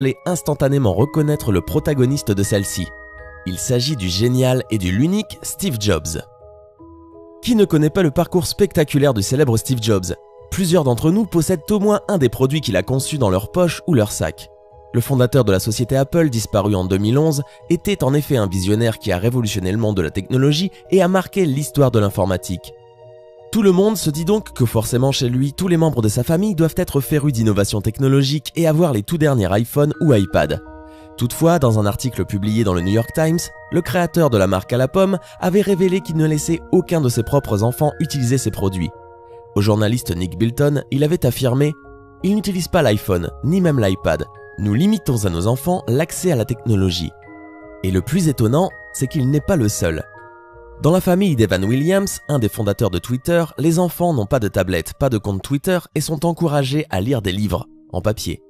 allez instantanément reconnaître le protagoniste de celle-ci. Il s'agit du génial et du l'unique Steve Jobs. Qui ne connaît pas le parcours spectaculaire du célèbre Steve Jobs? Plusieurs d'entre nous possèdent au moins un des produits qu'il a conçus dans leur poche ou leur sac. Le fondateur de la société Apple, disparu en 2011, était en effet un visionnaire qui a révolutionné le monde de la technologie et a marqué l'histoire de l'informatique. Tout le monde se dit donc que forcément chez lui, tous les membres de sa famille doivent être férus d'innovation technologique et avoir les tout derniers iPhone ou iPad. Toutefois, dans un article publié dans le New York Times, le créateur de la marque à la pomme avait révélé qu'il ne laissait aucun de ses propres enfants utiliser ses produits. Au journaliste Nick Bilton, il avait affirmé « Il n'utilise pas l'iPhone, ni même l'iPad. Nous limitons à nos enfants l'accès à la technologie. » Et le plus étonnant, c'est qu'il n'est pas le seul. Dans la famille d'Evan Williams, un des fondateurs de Twitter, les enfants n'ont pas de tablette, pas de compte Twitter et sont encouragés à lire des livres, en papier.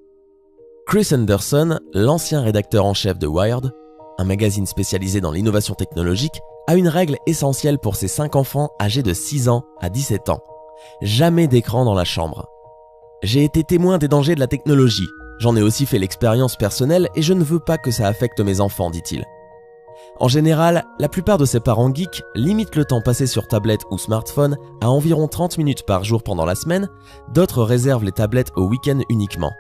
Chris Anderson, l'ancien rédacteur en chef de Wired, un magazine spécialisé dans l'innovation technologique, a une règle essentielle pour ses 5 enfants âgés de 6 ans à 17 ans. Jamais d'écran dans la chambre. J'ai été témoin des dangers de la technologie. J'en ai aussi fait l'expérience personnelle et je ne veux pas que ça affecte mes enfants, dit-il. En général, la plupart de ces parents geeks limitent le temps passé sur tablette ou smartphone à environ 30 minutes par jour pendant la semaine, d'autres réservent les tablettes au week-end uniquement.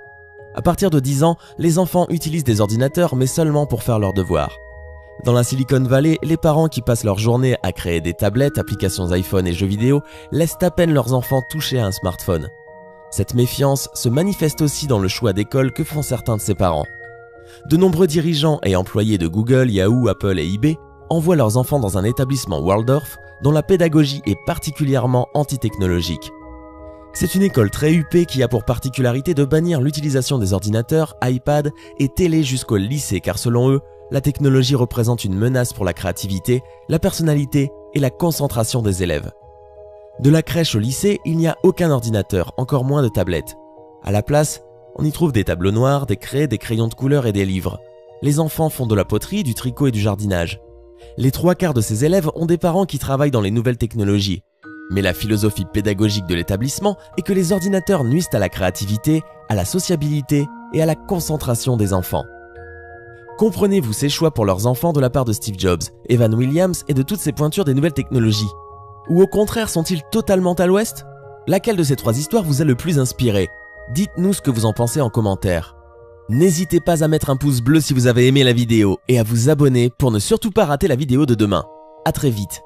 À partir de 10 ans, les enfants utilisent des ordinateurs mais seulement pour faire leurs devoirs. Dans la Silicon Valley, les parents qui passent leur journée à créer des tablettes, applications iPhone et jeux vidéo laissent à peine leurs enfants toucher à un smartphone. Cette méfiance se manifeste aussi dans le choix d'école que font certains de ces parents. De nombreux dirigeants et employés de Google, Yahoo, Apple et eBay envoient leurs enfants dans un établissement Waldorf dont la pédagogie est particulièrement anti-technologique. C'est une école très huppée qui a pour particularité de bannir l'utilisation des ordinateurs, iPad et télé jusqu'au lycée car selon eux, la technologie représente une menace pour la créativité, la personnalité et la concentration des élèves. De la crèche au lycée, il n'y a aucun ordinateur, encore moins de tablettes. À la place, on y trouve des tableaux noirs, des craies, des crayons de couleur et des livres. Les enfants font de la poterie, du tricot et du jardinage. Les 3/4 de ces élèves ont des parents qui travaillent dans les nouvelles technologies. Mais la philosophie pédagogique de l'établissement est que les ordinateurs nuisent à la créativité, à la sociabilité et à la concentration des enfants. Comprenez-vous ces choix pour leurs enfants de la part de Steve Jobs, Evan Williams et de toutes ces pointures des nouvelles technologies? Ou au contraire sont-ils totalement à l'ouest? Laquelle de ces 3 histoires vous a le plus inspiré? Dites-nous ce que vous en pensez en commentaire. N'hésitez pas à mettre un pouce bleu si vous avez aimé la vidéo et à vous abonner pour ne surtout pas rater la vidéo de demain. À très vite.